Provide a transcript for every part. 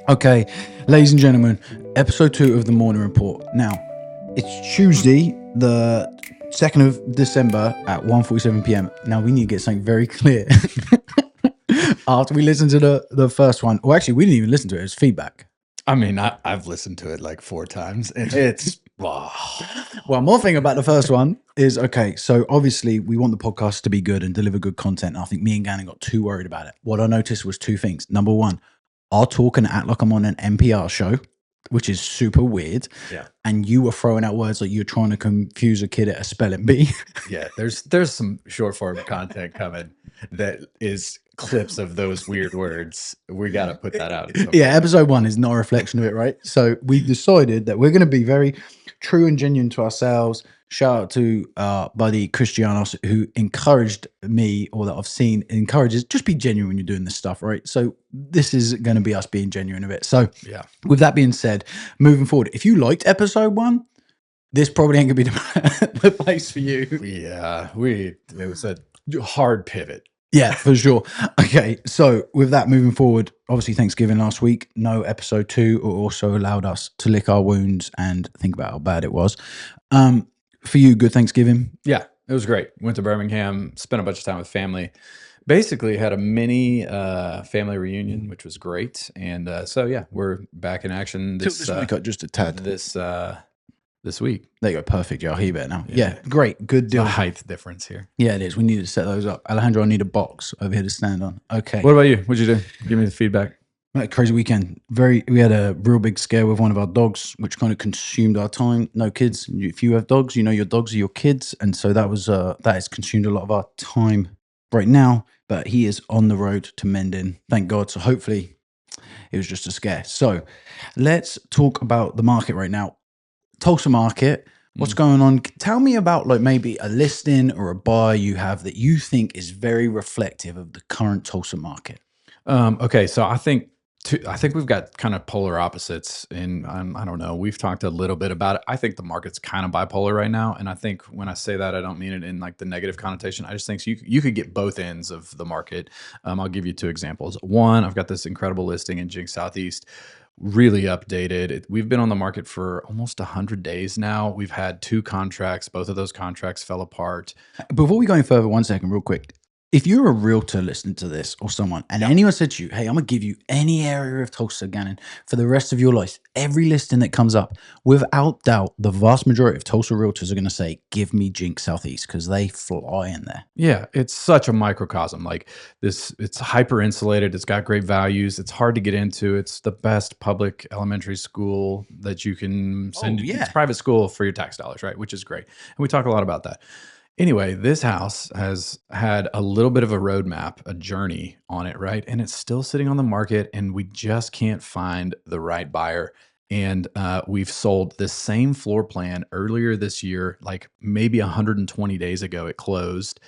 Okay, ladies and gentlemen, episode 2 of the MOREning Report. Now, it's Tuesday, the 2nd of December at 1:47 p.m. Now, we need to get something very clear. After we listened to the first one, well, actually, we didn't even listen to it. It was feedback. I mean, I've listened to it like 4 times, and it's Well, one more thing about the first one is, okay, so obviously we want the podcast to be good and deliver good content. And I think me and Gannon got too worried about it. What I noticed was 2 things. Number one, I'll talk and act like I'm on an NPR show, which is super weird. Yeah. And you were throwing out words like you're trying to confuse a kid at a spelling bee. Yeah, there's some short form content coming that is clips of those weird words. We got to put that out. Yeah, episode 1 is not a reflection of it, right? So we decided that we're going to be very true and genuine to ourselves. Shout out to buddy Christianos, who encouraged me, or that I've seen encourages, just be genuine when you're doing this stuff, right? So this is going to be us being genuine a bit. So Yeah. with that being said, moving forward, if you liked episode 1, this probably ain't gonna be the place for you. Yeah, it was a hard pivot. Yeah, for sure. Okay, so with that, moving forward, obviously Thanksgiving last week, no episode 2, also allowed us to lick our wounds and think about how bad it was. For you, good Thanksgiving? Yeah, it was great. Went to Birmingham, spent a bunch of time with family. Basically had a mini family reunion, which was great. And so yeah, we're back in action Tilt this mic up just a tad. This week. There you go, perfect. Yeah, I'll hear better now. Yeah, great, good deal. A height difference here. Yeah, it is. We need to set those up. Alejandro, I need a box over here to stand on. Okay. What about you? What'd you do? Give me the feedback. Crazy weekend. We had a real big scare with one of our dogs, which kind of consumed our time. No kids. If you have dogs, you know your dogs are your kids, and so that has consumed a lot of our time right now. But he is on the road to mending, thank God. So hopefully, it was just a scare. So let's talk about the market right now. Tulsa market. What's going on? Tell me about like maybe a listing or a buy you have that you think is very reflective of the current Tulsa market. Okay, so I think we've got kind of polar opposites, and I don't know. We've talked a little bit about it. I think the market's kind of bipolar right now, and I think when I say that, I don't mean it in like the negative connotation. I just think you could get both ends of the market. I'll give you 2 examples. One, I've got this incredible listing in Jinx Southeast, really updated. We've been on the market for almost 100 days now. We've had 2 contracts. Both of those contracts fell apart. Before we go any further, 1 second, real quick. If you're a realtor listening to this or someone, and anyone said to you, hey, I'm going to give you any area of Tulsa, Gannon, for the rest of your life, every listing that comes up, without doubt, the vast majority of Tulsa realtors are going to say, give me Jinx Southeast, because they fly in there. Yeah, it's such a microcosm. Like this, it's hyper insulated. It's got great values. It's hard to get into. It's the best public elementary school that you can send. It's private school for your tax dollars, right? Which is great. And we talk a lot about that. Anyway, this house has had a little bit of a roadmap, a journey on it, right? And it's still sitting on the market, and we just can't find the right buyer. And we've sold this same floor plan earlier this year, like maybe 120 days ago. It closed.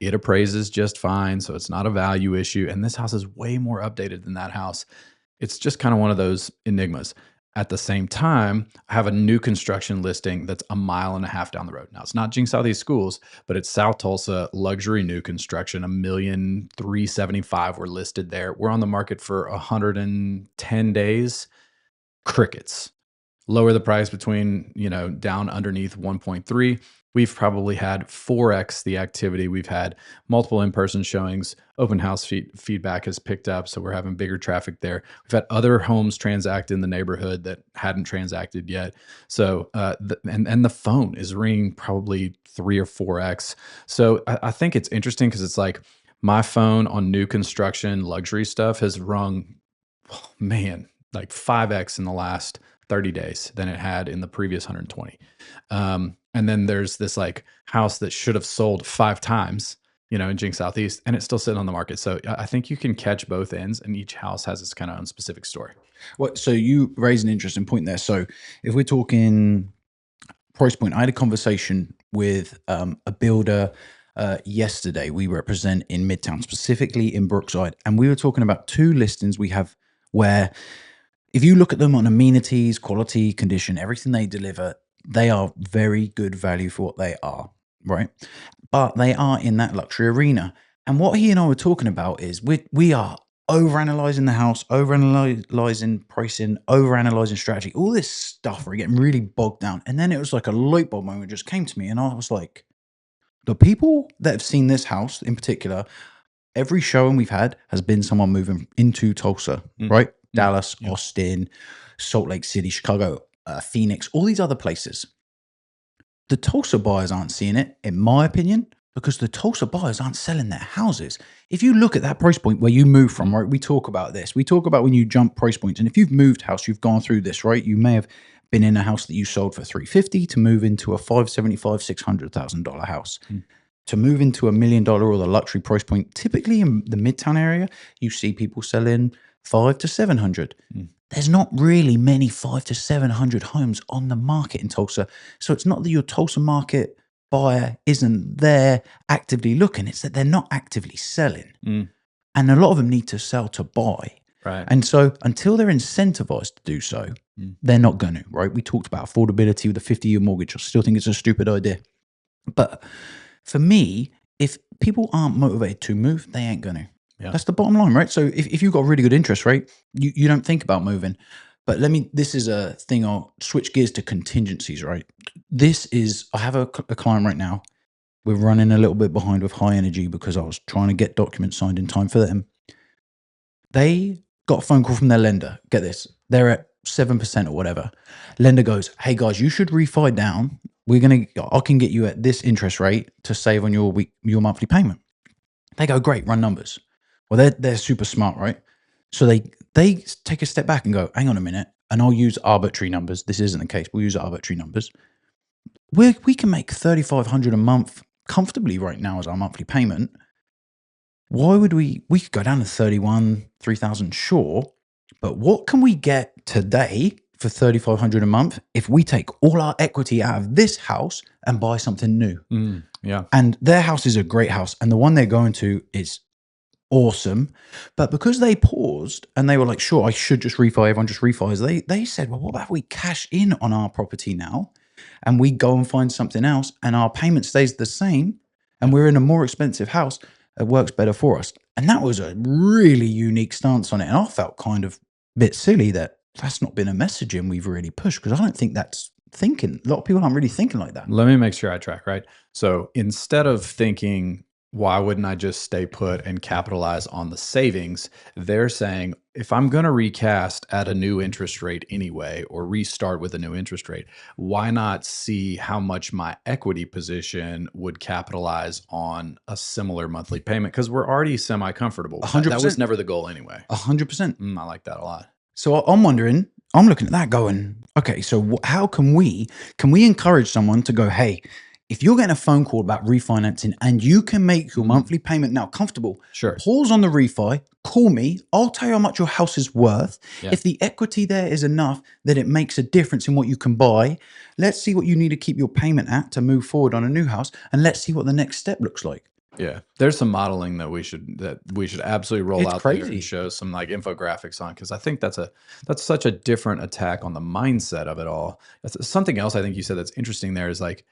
It appraises just fine, so it's not a value issue. And this house is way more updated than that house. It's just kind of one of those enigmas. At the same time, I have a new construction listing that's 1.5 miles down the road. Now, it's not Jinx Southeast Schools, but it's South Tulsa luxury new construction, $1,375,000 we're listed there. We're on the market for 110 days. Crickets. Lower the price between, down underneath 1.3. We've probably had 4x the activity. We've had multiple in-person showings. Open house feedback has picked up, so we're having bigger traffic there. We've had other homes transact in the neighborhood that hadn't transacted yet. So, and the phone is ringing probably 3 or 4x. So I think it's interesting because it's like my phone on new construction luxury stuff has rung, like 5x in the last 30 days than it had in the previous 120. And then there's this like house that should have sold 5 times, in Jinx Southeast, and it's still sitting on the market. So I think you can catch both ends, and each house has its kind of own specific story. Well, so you raise an interesting point there. So if we're talking price point, I had a conversation with a builder yesterday. We represent in Midtown, specifically in Brookside, and we were talking about 2 listings we have where if you look at them on amenities, quality, condition, everything they deliver, they are very good value for what they are, right? But they are in that luxury arena. And what he and I were talking about is we are overanalyzing the house, overanalyzing pricing, overanalyzing strategy, all this stuff, we're getting really bogged down. And then it was like a light bulb moment just came to me, and I was like, the people that have seen this house in particular, every showing we've had has been someone moving into Tulsa, right? Dallas, Austin, Salt Lake City, Chicago, Phoenix, all these other places. The Tulsa buyers aren't seeing it, in my opinion, because the Tulsa buyers aren't selling their houses. If you look at that price point where you move from, right? We talk about this. We talk about when you jump price points. And if you've moved house, you've gone through this, right? You may have been in a house that you sold for $350 to move into a $575,000, $600,000 house. To move into $1 million or the luxury price point, typically in the Midtown area, you see people selling 500 to 700. There's not really many 500 to 700 homes on the market in Tulsa. So it's not that your Tulsa market buyer isn't there actively looking. It's that they're not actively selling. And a lot of them need to sell to buy. Right. And so until they're incentivized to do so, they're not going to, right? We talked about affordability with a 50-year mortgage. I still think it's a stupid idea. But for me, if people aren't motivated to move, they ain't going to. That's the bottom line, right? So if you've got a really good interest rate, you don't think about moving. But this is a thing, I'll switch gears to contingencies, right? I have a client right now. We're running a little bit behind with high energy because I was trying to get documents signed in time for them. They got a phone call from their lender. Get this. They're at 7% or whatever. Lender goes, hey guys, you should refi down. I can get you at this interest rate to save on your monthly payment. They go, great, run numbers. Well, they're super smart, right? So they take a step back and go, hang on a minute, and I'll use arbitrary numbers. This isn't the case. We'll use arbitrary numbers. We can make $3,500 a month comfortably right now as our monthly payment. Why would we could go down to 31, 3,000, sure, but what can we get today for $3,500 a month if we take all our equity out of this house and buy something new? And their house is a great house, and the one they're going to is awesome. But because they paused and they were like, sure, I should just refi, everyone just refis, they said, well, what about if we cash in on our property now and we go and find something else and our payment stays the same and we're in a more expensive house, it works better for us. And that was a really unique stance on it. And I felt kind of a bit silly that that's not been a messaging we've really pushed, because I don't think that's thinking. A lot of people aren't really thinking like that. Let me make sure I track, right? So instead of thinking, why wouldn't I just stay put and capitalize on the savings? They're saying, if I'm going to recast at a new interest rate anyway, or restart with a new interest rate, why not see how much my equity position would capitalize on a similar monthly payment? Because we're already semi-comfortable. 100%. That was never the goal anyway. 100%. I like that a lot. So I'm wondering, I'm looking at that going, okay, so how can we encourage someone to go, hey, if you're getting a phone call about refinancing and you can make your monthly payment now comfortable, sure, pause on the refi, call me, I'll tell you how much your house is worth. If the equity there is enough that it makes a difference in what you can buy, let's see what you need to keep your payment at to move forward on a new house, and let's see what the next step looks like. Yeah, there's some modeling that we should absolutely roll out there and show some like infographics on, because I think that's such a different attack on the mindset of it all. That's something else I think you said that's interesting there is like,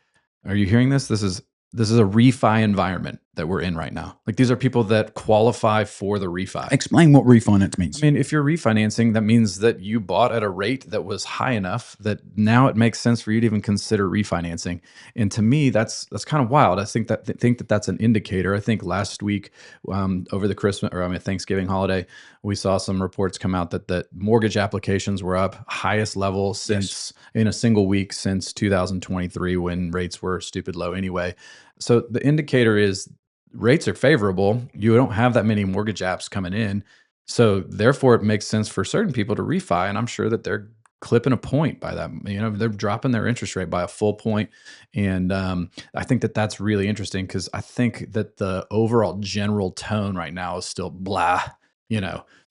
are you hearing this? This is a refi environment that we're in right now. Like, these are people that qualify for the refi. Explain what refinance means. I mean, if you're refinancing, that means that you bought at a rate that was high enough that now it makes sense for you to even consider refinancing. And to me, that's kind of wild. I think that's an indicator. I think last week, over the Thanksgiving holiday, we saw some reports come out that mortgage applications were up highest level since in a single week since 2023, when rates were stupid low anyway. So the indicator is rates are favorable. You don't have that many mortgage apps coming in. So therefore it makes sense for certain people to refi. And I'm sure that they're clipping a point by that. They're dropping their interest rate by a full point. And I think that that's really interesting, because I think that the overall general tone right now is still blah.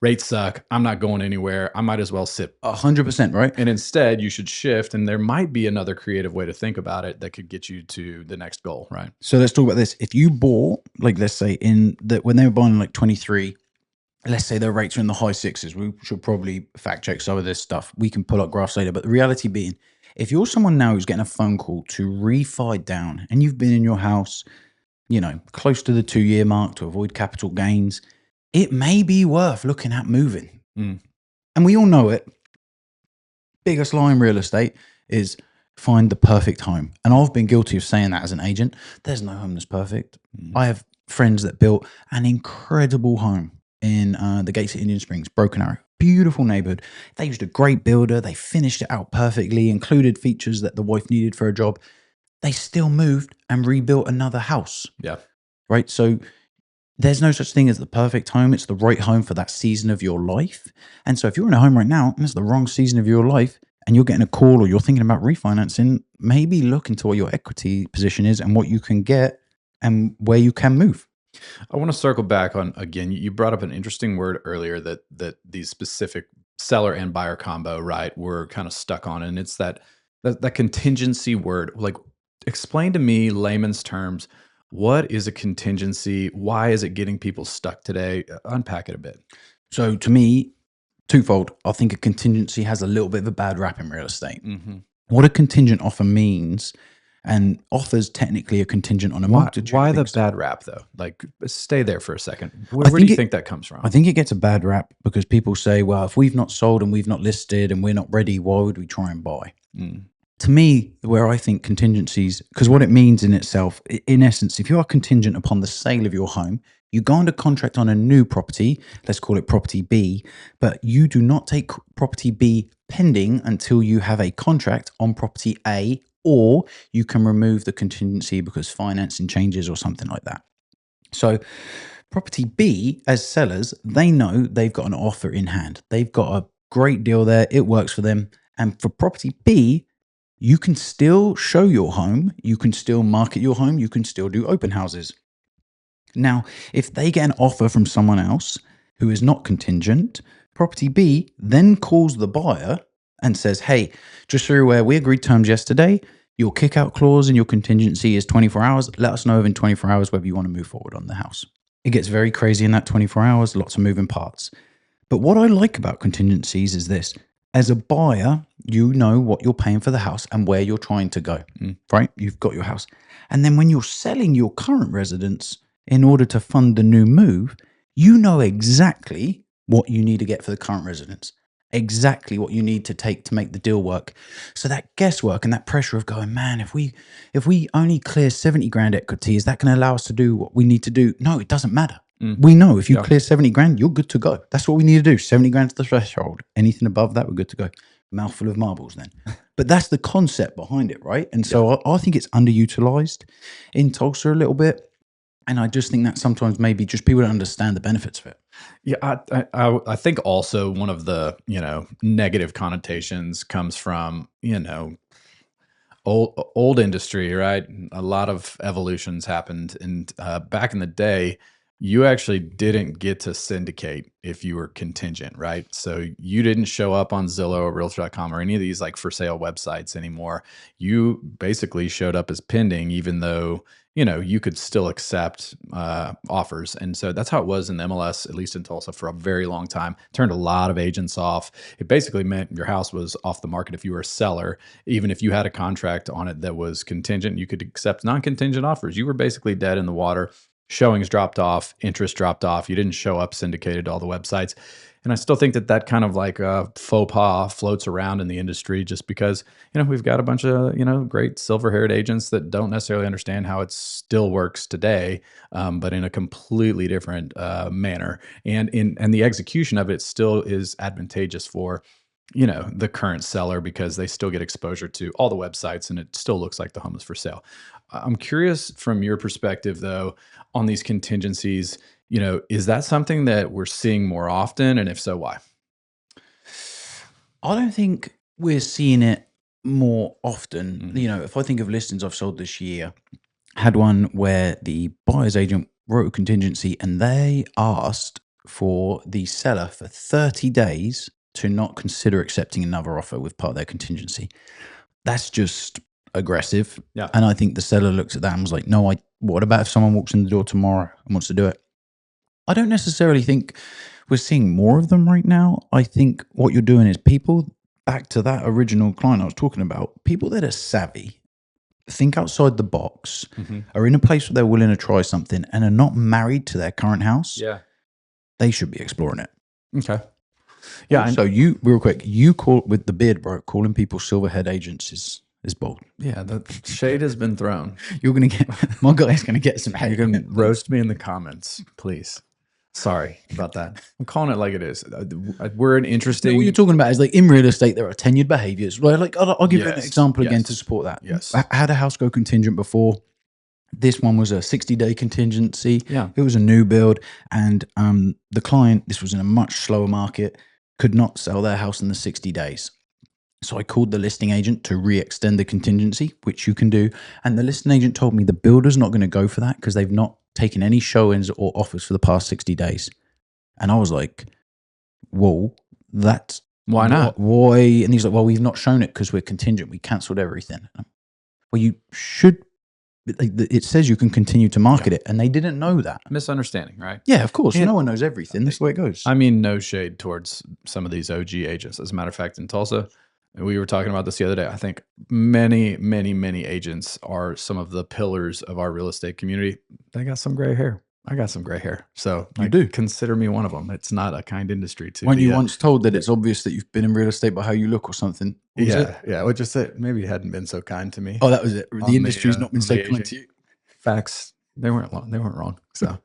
Rates suck. I'm not going anywhere. I might as well sit. 100%, right? And instead, you should shift. And there might be another creative way to think about it that could get you to the next goal, right? So let's talk about this. If you bought, like, let's say when they were buying like 23, let's say their rates are in the high sixes. We should probably fact check some of this stuff. We can pull up graphs later. But the reality being, if you're someone now who's getting a phone call to refi down, and you've been in your house, close to the 2-year mark to avoid capital gains, it may be worth looking at moving. Mm. And we all know it. Biggest lie in real estate is find the perfect home. And I've been guilty of saying that as an agent. There's no home that's perfect. I have friends that built an incredible home in the Gates of Indian Springs, Broken Arrow. Beautiful neighborhood. They used a great builder. They finished it out perfectly, included features that the wife needed for a job. They still moved and rebuilt another house. Yeah. Right. So there's no such thing as the perfect home. It's the right home for that season of your life. And so if you're in a home right now and it's the wrong season of your life and you're getting a call or you're thinking about refinancing, maybe look into what your equity position is and what you can get and where you can move. I want to circle back on, again, you brought up an interesting word earlier that these specific seller and buyer combo, right, we're kind of stuck on. And it's that contingency word. Like, explain to me, layman's terms, what is a contingency? Why is it getting people stuck today? Unpack it a bit. So to me, twofold. I think a contingency has a little bit of a bad rap in real estate. Mm-hmm. What a contingent offer means, and offers technically a contingent on a multitude. Why of the things. bad rap though? Like, stay there for a second. Where do you think that comes from? I think it gets a bad rap because people say, well, if we've not sold and we've not listed and we're not ready, why would we try and buy? To me, where I think contingencies, because what it means in itself, in essence, if you are contingent upon the sale of your home, you go under contract on a new property, let's call it property B, but you do not take property B pending until you have a contract on property A, or you can remove the contingency because financing changes or something like that. So property B, as sellers, they know they've got an offer in hand. They've got a great deal there. It works for them. And for property B, you can still show your home. You can still market your home. You can still do open houses. Now, if they get an offer from someone else who is not contingent, property B then calls the buyer and says, hey, just so you're aware, we agreed terms yesterday. Your kick-out clause in your contingency is 24 hours. Let us know within 24 hours whether you want to move forward on the house. It gets very crazy in that 24 hours, lots of moving parts. But what I like about contingencies is this. As a buyer, you know what you're paying for the house and where you're trying to go, right? You've got your house. And then when you're selling your current residence in order to fund the new move, you know exactly what you need to get for the current residence, exactly what you need to take to make the deal work. So that guesswork and that pressure of going, man, if we only clear 70 grand equity, is that going to allow us to do what we need to do? No, it doesn't matter. We know if you clear 70 grand, you're good to go. That's what we need to do. 70 grand to the threshold. Anything above that, we're good to go. Mouthful of marbles then. But that's the concept behind it, right? And so I think it's underutilized in Tulsa a little bit. And I just think that sometimes maybe just people don't understand the benefits of it. Yeah, I think also one of the, negative connotations comes from, old industry, right? A lot of evolutions happened, and back in the day, you actually didn't get to syndicate if you were contingent, right? So you didn't show up on Zillow or Realtor.com or any of these like for sale websites anymore. You basically showed up as pending, even though you could still accept offers. And so that's how it was in the MLS, at least in Tulsa, for a very long time. Turned a lot of agents off. It basically meant your house was off the market if you were a seller. Even if you had a contract on it that was contingent, you could accept non-contingent offers. You were basically dead in the water. Showings dropped off, interest dropped off. You didn't show up syndicated to all the websites. And I still think that kind of like a faux pas floats around in the industry just because, we've got a bunch of, great silver-haired agents that don't necessarily understand how it still works today, but in a completely different manner. And the execution of it still is advantageous for, the current seller because they still get exposure to all the websites and it still looks like the home is for sale. I'm curious from your perspective, though, on these contingencies, is that something that we're seeing more often? And if so, why? I don't think we're seeing it more often. If I think of listings I've sold this year, had one where the buyer's agent wrote a contingency and they asked for the seller for 30 days to not consider accepting another offer with part of their contingency. That's just aggressive. Yeah. And I think the seller looks at that and was like, no, what about if someone walks in the door tomorrow and wants to do it? I don't necessarily think we're seeing more of them right now. I think what you're doing is people, back to that original client I was talking about, people that are savvy, think outside the box, are in a place where they're willing to try something and are not married to their current house. Yeah. they should be exploring it. Okay. Yeah. So you, real quick, you call with the beard, bro, calling people silverhead agents is bold. Yeah, the shade has been thrown. You're going to get, my guy's going to get some hate. You can roast me in the comments, please. Sorry about that. I'm calling it like it is. We're an interesting. What you're talking about is like in real estate, there are tenured behaviors. Well, like I'll give you an example again to support that. Yes. I had a house go contingent before. This one was a 60-day contingency. Yeah. It was a new build. And the client, this was in a much slower market, could not sell their house in the 60 days. So I called the listing agent to re-extend the contingency, which you can do. And the listing agent told me the builder's not going to go for that because they've not taken any showings or offers for the past 60 days. And I was like, whoa, that's... Why not? Why? And he's like, well, we've not shown it because we're contingent. We cancelled everything. Well, you should... It says you can continue to market it, and they didn't know that. Misunderstanding, right? Yeah, of course. No one knows everything. That's the way it goes. I mean, no shade towards some of these OG agents. As a matter of fact, in Tulsa, we were talking about this the other day. I think many, many, many agents are some of the pillars of our real estate community. They got some gray hair. I got some gray hair. So you do consider me one of them. It's not a kind industry to Weren't you once told that it's obvious that you've been in real estate by how you look or something? Yeah. Which just it maybe hadn't been so kind to me. Oh, that was it. The industry's not been so kind to you. Facts. They weren't wrong. So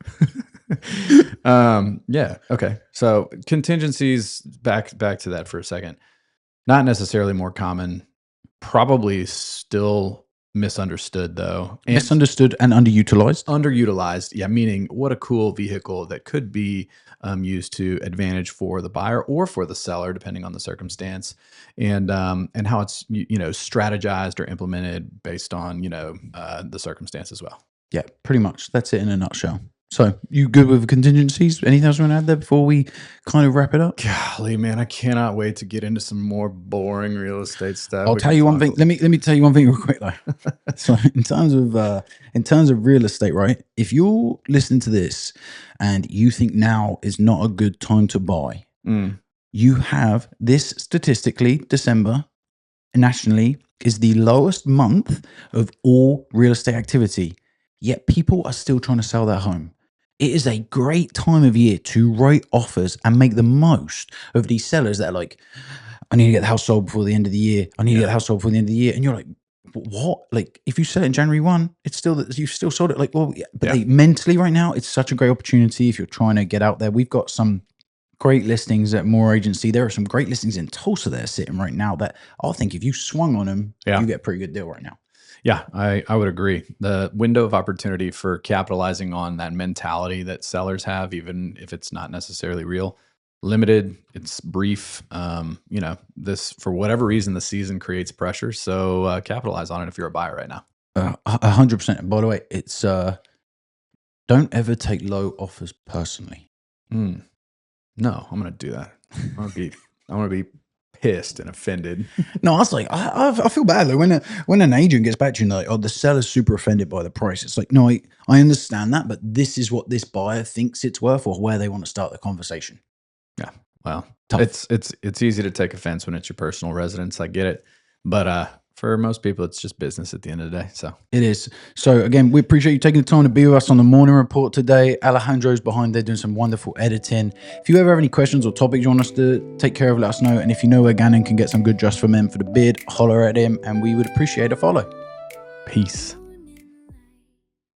yeah. Okay. So contingencies, back to that for a second. Not necessarily more common, probably still misunderstood though. Misunderstood and underutilized. Underutilized, yeah. Meaning, what a cool vehicle that could be used to advantage for the buyer or for the seller, depending on the circumstance, and how it's strategized or implemented based on the circumstance as well. Yeah, pretty much. That's it in a nutshell. So, you good with contingencies? Anything else you want to add there before we kind of wrap it up? Golly, man, I cannot wait to get into some more boring real estate stuff. I'll tell you one thing. Let me tell you one thing real quick though. So, in terms of real estate, right? If you're listening to this and you think now is not a good time to buy, you have this statistically, December nationally is the lowest month of all real estate activity. Yet people are still trying to sell their home. It is a great time of year to write offers and make the most of these sellers that are like, I need to get the house sold before the end of the year. I need to get the house sold before the end of the year. And you're like, what? Like, if you sell it in January 1, it's still that you've still sold it. Like, well, yeah. But Like, mentally right now, it's such a great opportunity if you're trying to get out there. We've got some great listings at More Agency. There are some great listings in Tulsa that are sitting right now that I think if you swung on them, you get a pretty good deal right now. Yeah, I would agree. The window of opportunity for capitalizing on that mentality that sellers have, even if it's not necessarily real, limited, it's brief. This, for whatever reason, the season creates pressure. So capitalize on it if you're a buyer right now. 100%. By the way, it's don't ever take low offers personally. No, I'm going to do that. I'm going to be pissed and offended. No, I was like, I feel bad though when an agent gets back to you and they're like, oh, the seller's super offended by the price. It's like, no, I understand that, but this is what this buyer thinks it's worth or where they want to start the conversation. Yeah, well, tough. It's easy to take offense when it's your personal residence. I get it, but for most people, it's just business at the end of the day. So it is. So again, we appreciate you taking the time to be with us on the morning report today. Alejandro's behind there doing some wonderful editing. If you ever have any questions or topics you want us to take care of, let us know. And if you know where Gannon can get some good just for men for the beard, holler at him, and we would appreciate a follow. Peace.